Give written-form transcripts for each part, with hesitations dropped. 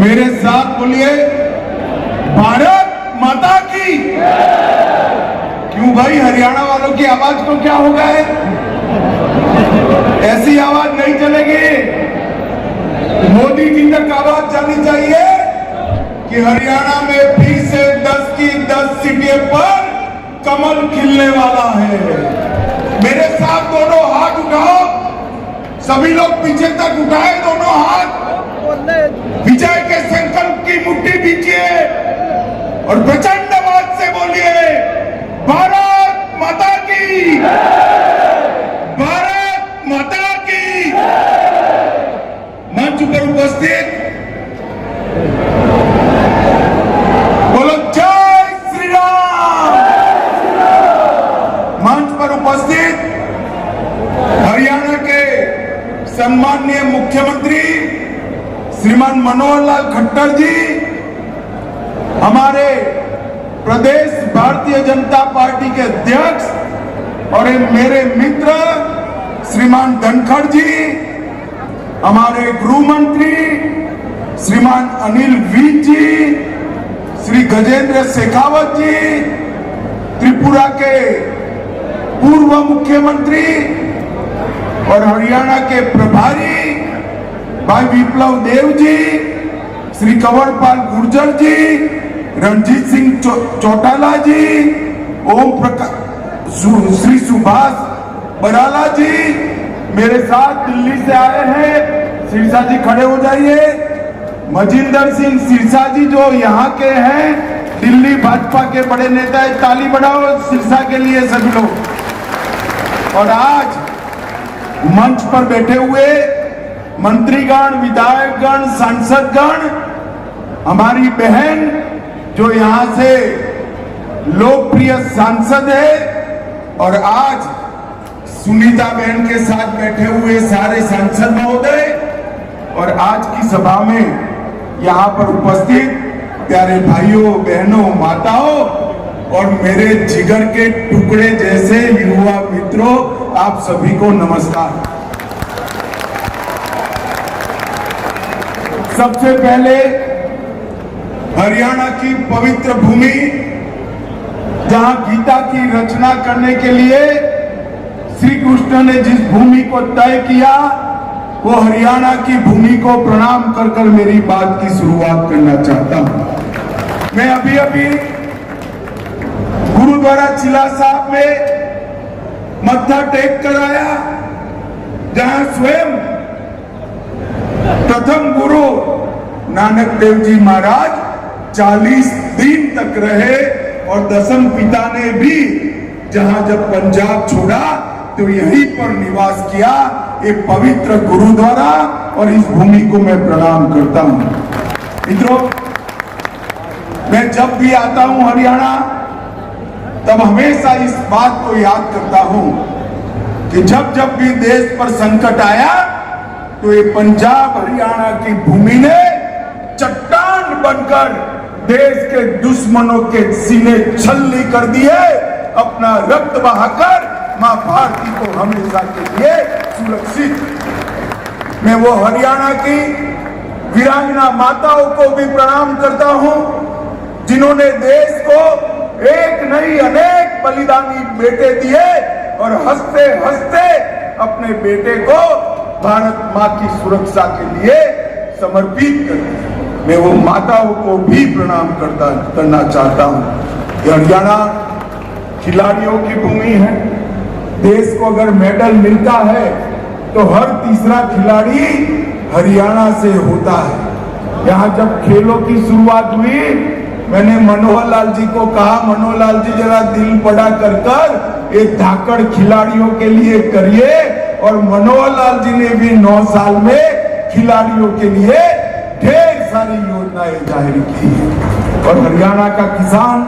मेरे साथ बोलिए, भारत माता की। क्यों भाई, हरियाणा वालों की आवाज को क्या हो गया है? ऐसी आवाज नहीं चलेगी। मोदी जी तक आवाज जानी चाहिए कि हरियाणा में फिर से 10 की 10 सीटें पर कमल खिलने वाला है। मेरे साथ दोनों हाथ उठाओ, सभी लोग पीछे तक उठाए दोनों हाथ, विजय के संकल्प की मुट्ठी दीजिए और प्रचंड आवाज से बोलिए, भारत माता की, भारत माता की। मंच पर उपस्थित बोलो जय श्री राम। मंच पर उपस्थित हरियाणा के सम्माननीय मुख्यमंत्री श्रीमान मनोहर लाल खट्टर जी, हमारे प्रदेश भारतीय जनता पार्टी के अध्यक्ष और मेरे मित्र श्रीमान धनखड़ जी, हमारे गृह मंत्री श्रीमान अनिल विज जी, श्री गजेंद्र शेखावत जी, त्रिपुरा के पूर्व मुख्यमंत्री और हरियाणा के प्रभारी भाई विप्लव देव जी, श्री कंवरपाल गुर्जर जी, रणजीत सिंह चौटाला जी, ओम प्रकाश, श्री सुभाष बराला जी, मेरे साथ दिल्ली से आए हैं, सिरसा जी खड़े हो जाइए। मजिंदर सिंह सिरसा जी जो यहाँ के हैं, दिल्ली भाजपा के बड़े नेता है, ताली बढ़ाओ सिरसा के लिए सभी लोग। और आज मंच पर बैठे हुए मंत्रीगण, विधायकगण, सांसदगण, हमारी बहन जो यहाँ से लोकप्रिय सांसद है, और आज सुनीता बहन के साथ बैठे हुए सारे सांसद महोदय, और आज की सभा में यहाँ पर उपस्थित प्यारे भाइयों, बहनों, माताओं और मेरे जिगर के टुकड़े जैसे युवा मित्रों, आप सभी को नमस्कार। सबसे पहले हरियाणा की पवित्र भूमि, जहां गीता की रचना करने के लिए श्री कृष्ण ने जिस भूमि को तय किया, वो हरियाणा की भूमि को प्रणाम कर कर मेरी बात की शुरुआत करना चाहता हूं। मैं अभी अभी गुरुद्वारा चिला साहब में मत्था टेक कर आया, जहां स्वयं प्रथम गुरु नानक देव जी महाराज 40 दिन तक रहे, और दसम पिता ने भी जहां जब पंजाब छोड़ा तो यहीं पर निवास किया। ये पवित्र गुरुद्वारा और इस भूमि को मैं प्रणाम करता हूं। मित्रों, मैं जब भी आता हूं हरियाणा, तब हमेशा इस बात को याद करता हूं कि जब जब भी देश पर संकट आया, तो ये पंजाब हरियाणा की भूमि ने चट्टान बनकर देश के दुश्मनों के सीने छलनी कर दिए, अपना रक्त बहाकर मां भारती को हमेशा के लिए सुरक्षित। मैं वो हरियाणा की वीरांगना माताओं को भी प्रणाम करता हूं, जिन्होंने देश को एक नहीं अनेक बलिदानी बेटे दिए और हंसते हंसते अपने बेटे को भारत मां की सुरक्षा के लिए समर्पित कर दिया। मैं वो माताओं को भी प्रणाम करना चाहता हूं। ये हरियाणा खिलाड़ियों की भूमि है। देश को अगर मेडल मिलता है तो हर तीसरा खिलाड़ी हरियाणा से होता है। यहाँ जब खेलों की शुरुआत हुई, मैंने मनोहर लाल जी को कहा, मनोहर लाल जी जरा दिल बड़ा कर कर एक धाकड़ खिलाड़ियों के लिए करिए, और मनोहर लाल जी ने भी 9 साल में खिलाड़ियों के लिए ढेर सारी योजनाएं जाहिर की है। और हरियाणा का किसान,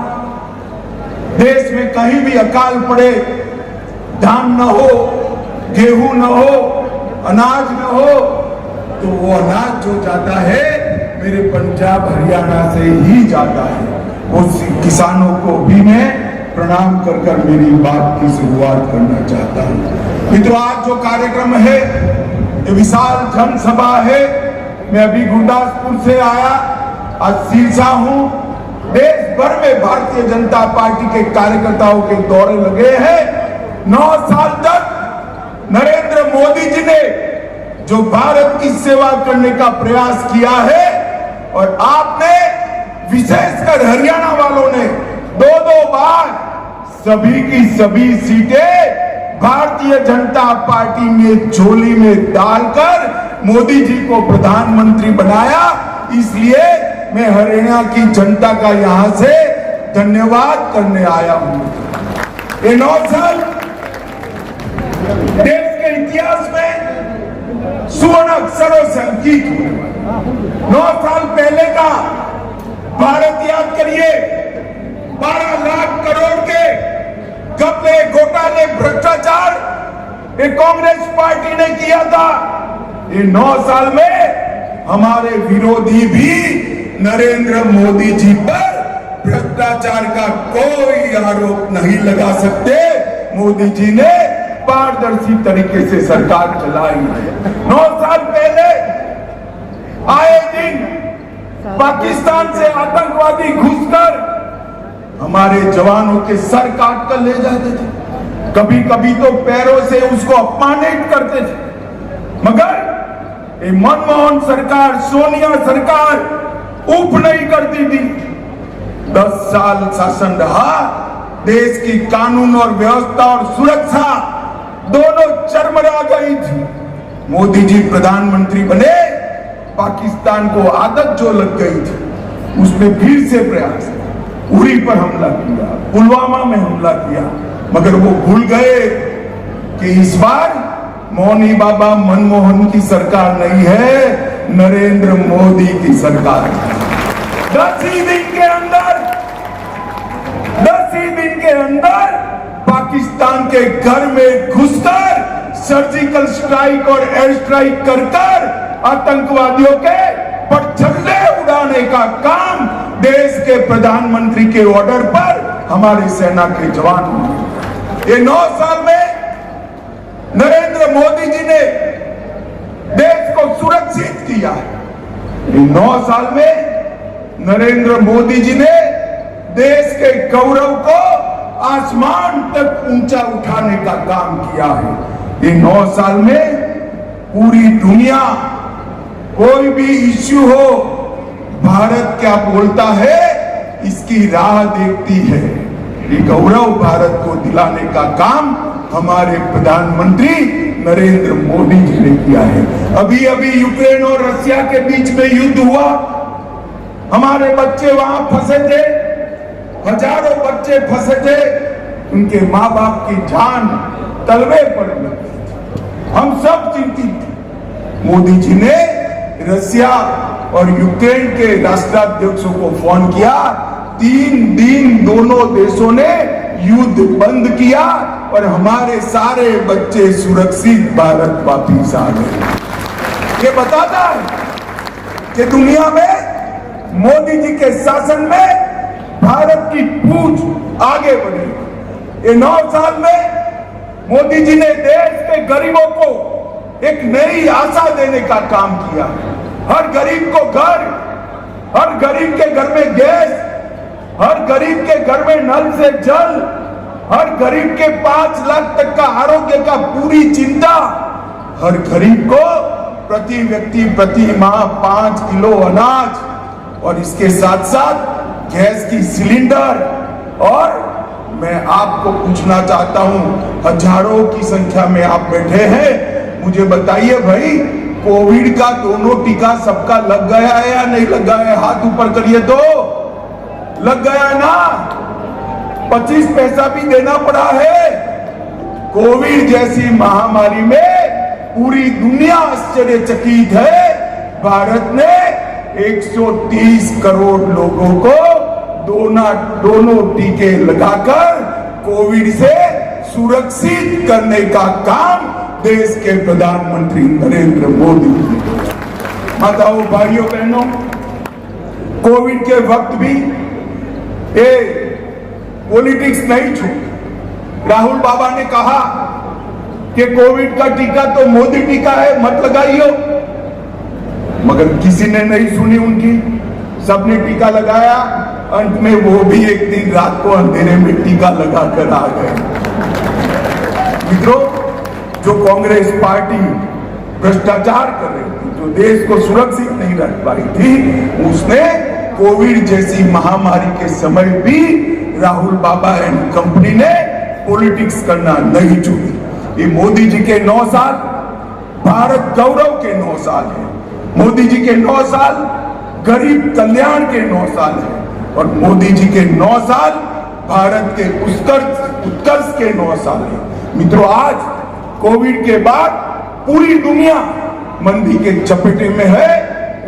देश में कहीं भी अकाल पड़े, धान न हो, गेहूं न हो, अनाज न हो, तो वो अनाज जो जाता है मेरे पंजाब हरियाणा से ही जाता है। उस किसानों को भी मैं प्रणाम कर कर मेरी बात की शुरुआत करना चाहता हूं। मित्रों, आज जो कार्यक्रम है, ये विशाल जनसभा है, मैं अभी गुरदासपुर से आया, आज सिरसा हूं। देश भर में भारतीय जनता पार्टी के कार्यकर्ताओं के दौरे लगे हैं। 9 साल तक नरेंद्र मोदी जी ने जो भारत की सेवा करने का प्रयास किया है, और आपने विशेषकर हरियाणा वालों ने 2-2 बार सभी की सभी सीटें भारतीय जनता पार्टी में झोली में डालकर मोदी जी को प्रधानमंत्री बनाया। इसलिए मैं हरियाणा की जनता का यहां से धन्यवाद करने आया हूं। ये 9 साल देश के इतिहास में स्वर्ण अक्षरों से अंकित हुए। 9 साल पहले का भारत याद करिए। 12 लाख करोड़ के घपले, घोटाले, भ्रष्टाचार ये कांग्रेस पार्टी ने किया था। ये 9 साल में हमारे विरोधी भी नरेंद्र मोदी जी पर भ्रष्टाचार का कोई आरोप नहीं लगा सकते। मोदी जी ने पारदर्शी तरीके से सरकार चलाई है। 9 साल पहले आए दिन पाकिस्तान से आतंकवादी घुसकर हमारे जवानों के सर काट कर ले जाते थे। कभी कभी तो पैरों से उसको अपमानित करते थे। मगर ये मनमोहन सरकार, सोनिया सरकार ऊप नहीं करती थी। 10 साल शासन रहा। देश की कानून और व्यवस्था और सुरक्षा दोनों चरमरा गई थी। मोदी जी प्रधानमंत्री बने, पाकिस्तान को आदत जो लग गई थी उसमें फिर से प्रयास, उरी पर हमला किया, पुलवामा में हमला किया, मगर वो भूल गए कि इस बार मौनी बाबा मनमोहन की सरकार नहीं है, नरेंद्र मोदी की सरकार है। 10 ही दिन के अंदर पाकिस्तान के घर में घुसकर सर्जिकल स्ट्राइक और एयर स्ट्राइक कर आतंकवादियों के पटझल्ले उड़ाने का काम देश के प्रधानमंत्री के ऑर्डर पर हमारी सेना के जवान हुए। ये 9 साल में नरेंद्र मोदी जी ने देश को सुरक्षित किया। ये 9 साल में नरेंद्र मोदी जी ने देश के गौरव को आसमान तक ऊंचा उठाने का काम किया है। ये 9 साल में पूरी दुनिया कोई भी इश्यू हो, भारत क्या बोलता है इसकी राह देखती है। ये गौरव भारत को दिलाने का काम हमारे प्रधानमंत्री नरेंद्र मोदी जी ने किया है। अभी अभी यूक्रेन और रशिया के बीच में युद्ध हुआ। हमारे बच्चे वहां फंसे थे, हजारों बच्चे फंसे थे, उनके माँ बाप की जान तलवे पर लगी। हम सब चिंतित थे। मोदी जी ने रशिया और यूक्रेन के राष्ट्राध्यक्षों को फोन किया। 3 दिन दोनों देशों ने युद्ध बंद किया और हमारे सारे बच्चे सुरक्षित भारत वापिस आ गए। ये बताता है कि दुनिया में मोदी जी के शासन में भारत की पूंछ आगे बढ़ी। ये 9 साल में मोदी जी ने देश के गरीबों को एक नई आशा देने का काम किया। हर गरीब को घर, हर गरीब के घर में गैस, हर गरीब के घर में नल से जल, हर गरीब के 5 लाख तक का आरोग्य का पूरी चिंता, हर गरीब को प्रति व्यक्ति प्रति माह 5 किलो अनाज, और इसके साथ साथ गैस की सिलेंडर। और मैं आपको पूछना चाहता हूं, हजारों की संख्या में आप बैठे हैं, मुझे बताइए भाई, कोविड का दोनों टीका सबका लग गया है या नहीं लग गया है? हाथ ऊपर करिए तो। लग गया है ना? 25 पैसा भी देना पड़ा है। कोविड जैसी महामारी में पूरी दुनिया आश्चर्यचकित है। भारत ने 130 करोड़ लोगों को दोनों टीके लगाकर कोविड से सुरक्षित करने का काम देश के प्रधानमंत्री नरेंद्र मोदी जी। माताओं, भाइयों, बहनों, कोविड के वक्त भी ये पॉलिटिक्स नहीं छूटी। राहुल बाबा ने कहा कि कोविड का टीका तो मोदी टीका है, मत लगाइयो। मगर किसी ने नहीं सुनी उनकी, सबने टीका लगाया। अंत में वो भी एक दिन रात को अंधेरे में टीका लगाकर आ गए। मित्रों, जो कांग्रेस पार्टी भ्रष्टाचार कर रही थी, जो देश को सुरक्षित नहीं रख पाई थी, उसने कोविड जैसी महामारी के समय भी राहुल बाबा एंड कंपनी ने पॉलिटिक्स करना नहीं छोड़ी। ये मोदी जी के 9 साल भारत गौरव के 9 साल है। मोदी जी के 9 साल गरीब कल्याण के 9 साल है और मोदी जी के 9 साल भारत के उत्कर्ष के 9 साल है। मित्रों, आज कोविड के बाद पूरी दुनिया मंदी के चपेटे में है।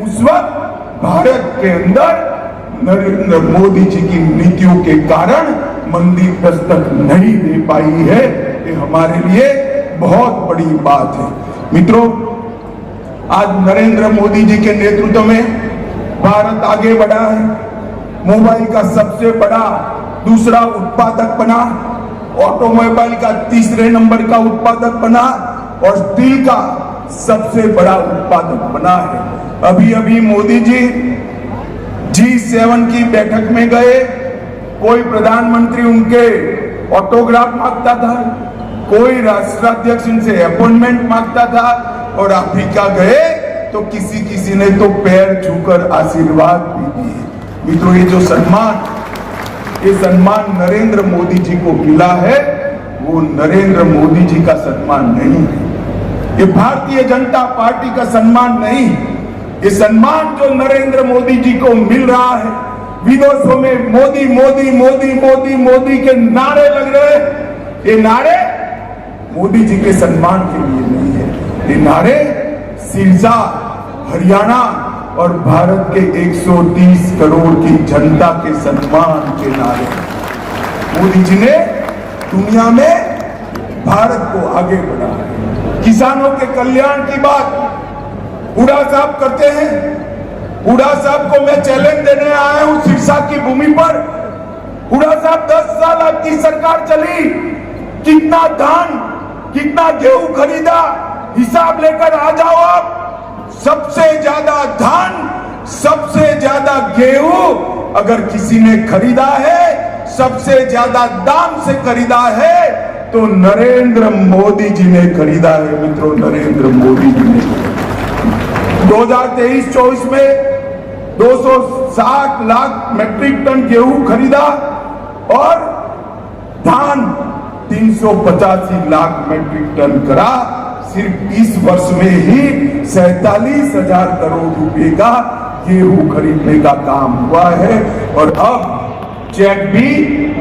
उस वक्त भारत के अंदर नरेंद्र मोदी जी की नीतियों के कारण मंदी दस्तक नहीं दे पाई है। ये हमारे लिए बहुत बड़ी बात है। मित्रों, आज नरेंद्र मोदी जी के नेतृत्व में भारत आगे बढ़ा है। मोबाइल का सबसे बड़ा दूसरा उत्पादक बना, ऑटोमोबाइल का तीसरे नंबर का उत्पादक बना और स्टील का सबसे बड़ा उत्पादक बना है। अभी अभी मोदी जी G7 की बैठक में गए, कोई प्रधानमंत्री उनके ऑटोग्राफ मांगता था, कोई राष्ट्राध्यक्ष इनसे अपॉइंटमेंट मांगता था और अफ्रीका गए तो किसी ने तो पैर छूकर आशीर्वाद भी दिए। मित्रों, ये जो सम्मान नरेंद्र मोदी जी को मिला है, वो नरेंद्र मोदी जी का सम्मान नहीं है, ये भारतीय जनता पार्टी का सम्मान नहीं। ये सम्मान जो नरेंद्र मोदी जी को मिल रहा है, विदेशों में मोदी मोदी मोदी मोदी मोदी के नारे लग रहे हैं, ये नारे मोदी जी के सम्मान के लिए नहीं है। ये नारे सिरसा, हरियाणा और भारत के 130 करोड़ की जनता के सम्मान के नारे। मोदी जी ने दुनिया में भारत को आगे बढ़ाया। किसानों के कल्याण की बात हुड्डा साहब करते हैं। हुड्डा साहब को मैं चैलेंज देने आया हूं सिरसा की भूमि पर। हुड्डा साहब, 10 साल आपकी सरकार चली, कितना धान कितना गेहूं खरीदा, हिसाब लेकर आ जाओ आप। सबसे ज्यादा धान, सबसे ज्यादा गेहूं अगर किसी ने खरीदा है, सबसे ज्यादा दाम से खरीदा है, तो नरेंद्र मोदी जी ने खरीदा है। मित्रों, नरेंद्र मोदी जी ने 2023-24 में 260 लाख मैट्रिक टन गेहूं खरीदा और धान 385 लाख मैट्रिक टन करा। सिर्फ इस वर्ष में ही 47,000 करोड़ रुपए का गेहूं खरीदने का काम हुआ है और अब चेक भी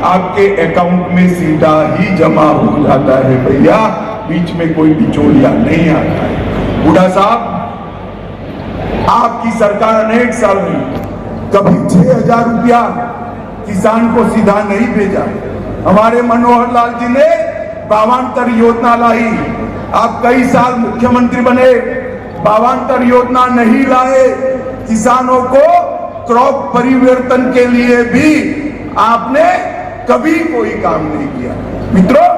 आपके अकाउंट में सीधा ही जमा हो जाता है। भैया, बीच में कोई बिचौलिया नहीं आता है। हुड्डा साहब, आपकी सरकार अनेक साल में कभी 6,000 रुपया किसान को सीधा नहीं भेजा। हमारे मनोहर लाल जी ने भावांतर योजना लाई। आप कई साल मुख्यमंत्री बने, भावांतर योजना नहीं लाए। किसानों को क्रॉप परिवर्तन के लिए भी आपने कभी कोई काम नहीं किया। मित्रों,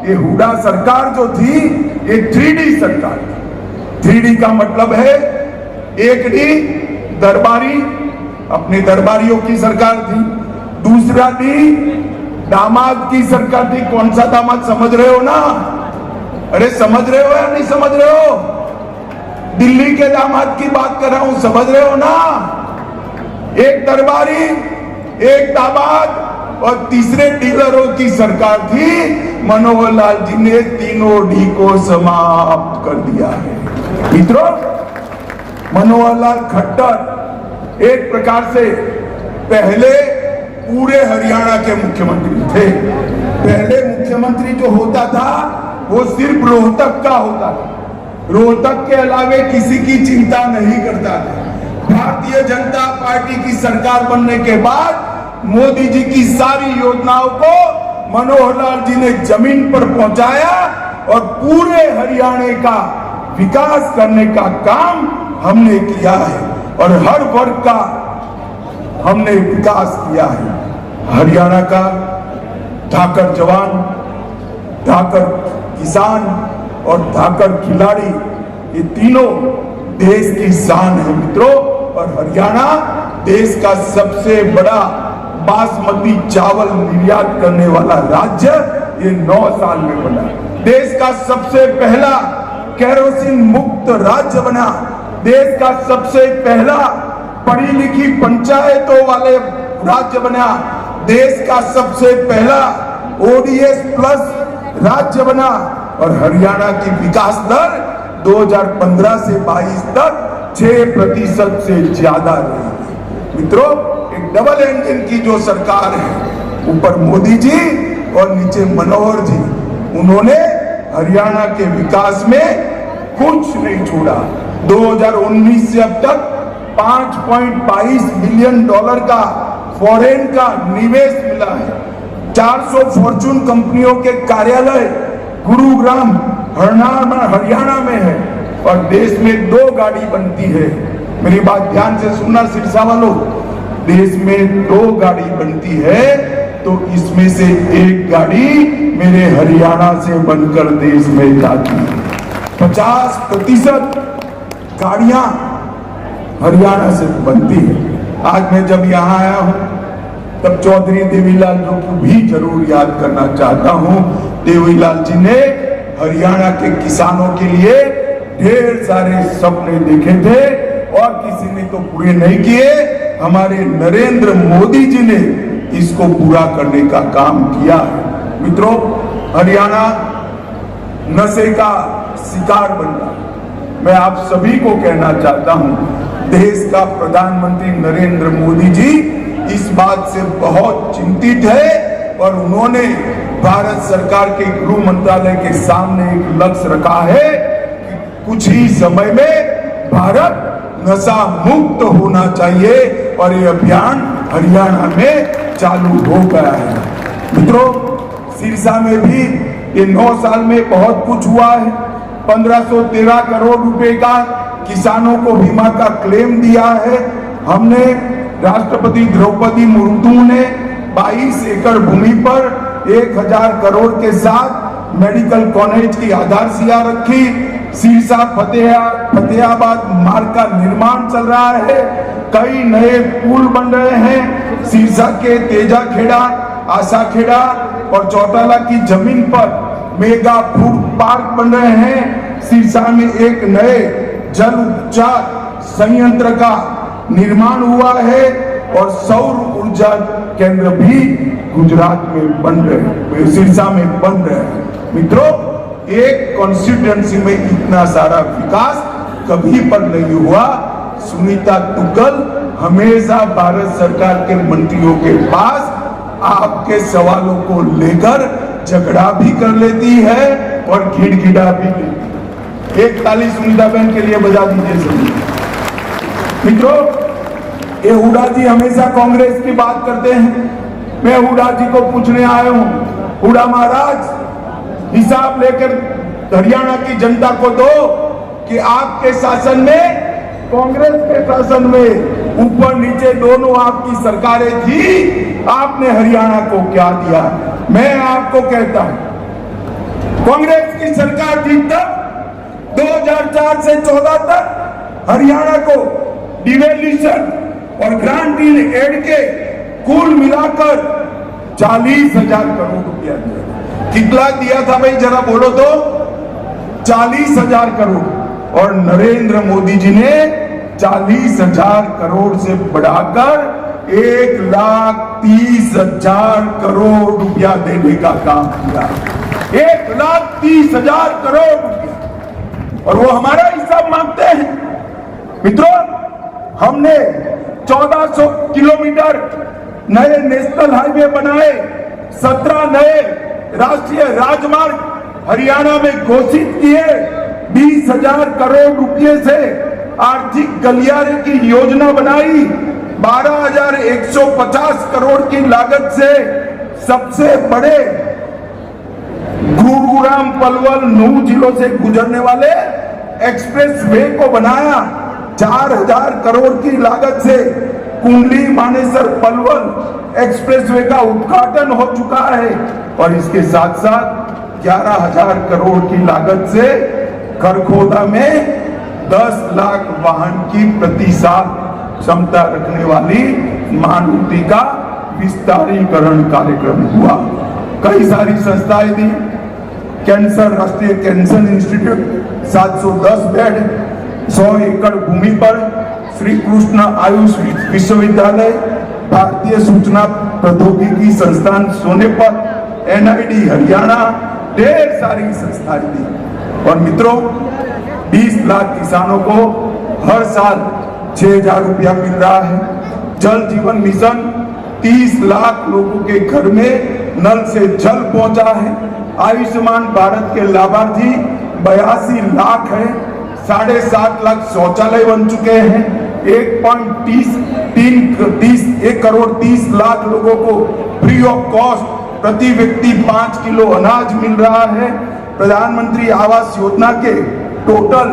ये हुड्डा सरकार जो थी, ये 3D सरकार थी। 3D का मतलब है, 1D दरबारी, अपने दरबारियों की सरकार थी। दूसरा D दामाद की सरकार थी। कौन सा दामाद, समझ रहे हो ना? अरे समझ रहे हो या नहीं समझ रहे हो? दिल्ली के दामाद की बात कर रहा हूं, समझ रहे हो ना? एक दरबारी, एक दामाद और तीसरे डीलरों की सरकार थी। मनोहर लाल जी ने तीनों डी को समाप्त कर दिया है। मित्रों, मनोहर लाल खट्टर एक प्रकार से पहले पूरे हरियाणा के मुख्यमंत्री थे। पहले मुख्यमंत्री जो होता था वो सिर्फ रोहतक का होता था, रोहतक के अलावे किसी की चिंता नहीं करता था। भारतीय जनता पार्टी की सरकार बनने के बाद मोदी जी की सारी योजनाओं को मनोहर लाल जी ने जमीन पर पहुंचाया और पूरे हरियाणा का विकास करने का काम हमने किया है और हर वर्ग का हमने विकास किया है। हरियाणा का धाकर जवान, धाकर किसान और धाकर खिलाड़ी, ये तीनों देश की शान है मित्रों। और हरियाणा देश का सबसे बड़ा बासमती चावल निर्यात करने वाला राज्य ये 9 साल में बना। देश का सबसे पहला केरोसिन मुक्त राज्य बना। देश का सबसे पहला पढ़ी लिखी पंचायतों वाले राज्य बना। देश का सबसे पहला ODS प्लस राज्य बना। और हरियाणा की विकास दर 2015 से 22 तक 6% से ज्यादा रही। मित्रों, एक डबल इंजन की जो सरकार है, ऊपर मोदी जी और नीचे मनोहर जी, उन्होंने हरियाणा के विकास में कुछ नहीं छोड़ा। 2019 से अब तक $5.22 बिलियन का फॉरेन का निवेश मिला है। 400 फॉर्चून कंपनियों के कार्यालय गुरुग्राम हरियाणा में है। और देश में 2 गाड़ी बनती है। मेरी बात ध्यान से सुनना सिरसा वालों, देश में 2 गाड़ी बनती है तो इसमें से 1 गाड़ी मेरे हरियाणा से बनकर देश में जाती है। 50% गाड़ियां हरियाणा से बनती है। आज मैं जब यहाँ आया हूं तब चौधरी देवीलाल जी को भी जरूर याद करना चाहता हूं। देवीलाल जी ने हरियाणा के किसानों के लिए ढेर सारे सपने देखे थे और किसी ने तो पूरे नहीं किए। हमारे नरेंद्र मोदी जी ने इसको पूरा करने का काम किया है। मित्रों, हरियाणा नशे का शिकार बन रहा। मैं आप सभी को कहना चाहता हूं, देश का प्रधानमंत्री नरेंद्र मोदी जी इस बात से बहुत चिंतित है और उन्होंने भारत सरकार के गृह मंत्रालय के सामने एक लक्ष्य रखा है कि कुछ ही समय में भारत नशा मुक्त होना चाहिए और ये अभियान हरियाणा में चालू हो गया है। मित्रों, सिरसा में भी ये 9 साल में बहुत कुछ हुआ है। 1513 करोड़ रुपए का किसानों को बीमा का क्लेम दिया है हमने। राष्ट्रपति द्रौपदी मुर्मू ने 22 एकड़ भूमि पर 1000 करोड़ के साथ मेडिकल कॉलेज की आधारशिला रखी। सिरसा फतेहाबाद मार्ग का निर्माण चल रहा है। कई नए पुल बन रहे हैं। सिरसा के तेजाखेड़ा, आशाखेड़ा और चौटाला की जमीन पर मेगा फूड पार्क बन रहे हैं। सिरसा में एक नए जल उपचार संयंत्र का निर्माण हुआ है और सौर ऊर्जा केंद्र भी गुजरात में बन रहे हैं, सिरसा में बन रहे हैं। मित्रों, एक कॉन्स्टिट्यूएंसी में इतना सारा विकास कभी पर नहीं हुआ। सुनीता दुग्गल हमेशा भारत सरकार के मंत्रियों के पास आपके सवालों को लेकर झगड़ा भी कर लेती है और घिड़घिड़ा भी लेती है। एक ताली सुनीता बहन के लिए बजा दीजिए सभी। मित्रों, ये हुडा जी हमेशा कांग्रेस की बात करते हैं। मैं हुडा जी को पूछने आया हूं, हुडा महाराज, हिसाब लेकर हरियाणा की जनता को दो कि आपके शासन में, कांग्रेस के शासन में ऊपर नीचे दोनों आपकी सरकारें थी, आपने हरियाणा को क्या दिया। मैं आपको कहता हूं, कांग्रेस की सरकार थी तब 2004 से 14 तक हरियाणा को डिवेल्यूशन और ग्रांट इन एड के कुल मिलाकर 40,000 करोड़ रुपया दिया। कितना दिया था भाई, जरा बोलो तो? 40,000 करोड़। और नरेंद्र मोदी जी ने 40,000 करोड़ से बढ़ाकर 1,30,000 करोड़ रुपया देने का काम किया। 1,30,000 करोड़ रुपया, और वो हमारा हिसाब मांगते हैं। मित्रों, हमने 1400 किलोमीटर नए नेशनल हाईवे बनाए, 17 नए राष्ट्रीय राजमार्ग हरियाणा में घोषित किए, 20,000 करोड़ रुपए से आर्थिक गलियारे की योजना बनाई, 12,150 करोड़ की लागत से सबसे बड़े गुरुग्राम पलवल नूह जिलों से गुजरने वाले एक्सप्रेस वे को बनाया। 4,000 करोड़ की लागत से कुंडली मानेसर पलवल एक्सप्रेसवे का उद्घाटन हो चुका है और इसके साथ साथ 11,000 करोड़ की लागत से खरखोदा में 10 लाख वाहन की प्रति साल क्षमता रखने वाली महानदी का विस्तारीकरण कार्यक्रम हुआ। कई सारी संस्थाएं दी, कैंसर, राष्ट्रीय कैंसर इंस्टीट्यूट 710 बेड, 100 एकड़ भूमि पर श्री कृष्ण आयुष विश्वविद्यालय, भारतीय सूचना प्रौद्योगिकी संस्थान सोनेपत, NID हरियाणा, ढेर सारी संस्थाएं दी। और मित्रों, 20 लाख किसानों को हर साल 6,000 रुपया मिल रहा है। जल जीवन मिशन 30 लाख लोगों के घर में नल से जल पहुंचा है। आयुष्मान भारत के लाभार्थी 82 लाख है। 7.5 लाख शौचालय बन चुके हैं। 1 करोड़ 30 लाख लोगों को फ्री ऑफ कॉस्ट प्रति व्यक्ति 5 किलो अनाज मिल रहा है। प्रधानमंत्री आवास योजना के टोटल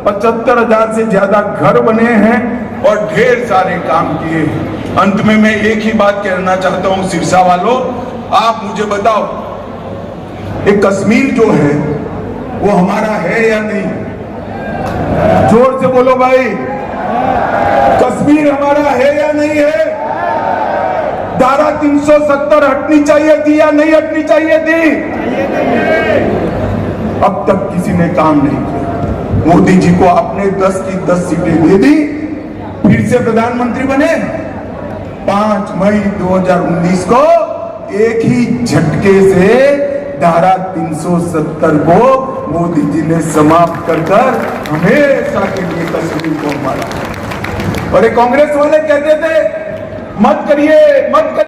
75,000 से ज्यादा घर बने हैं और ढेर सारे काम किए हैं। अंत में मैं एक ही बात कहना चाहता हूं, सिरसा वालों, आप मुझे बताओ, ये कश्मीर जो है वो हमारा है या नहीं? जोर से बोलो भाई, कश्मीर हमारा है या नहीं है? धारा 370 हटनी चाहिए थी या नहीं हटनी चाहिए थी? अब तक किसी ने काम नहीं किया। मोदी जी को आपने 10 की 10 सीटें दे दी, फिर से प्रधानमंत्री बने। 5 मई 2019 को एक ही झटके से धारा 370 को मोदी जी ने समाप्त कर हमेशा के लिए कश्मीर को मारा। और ये कांग्रेस वाले कहते थे मत करिए, मत करिए।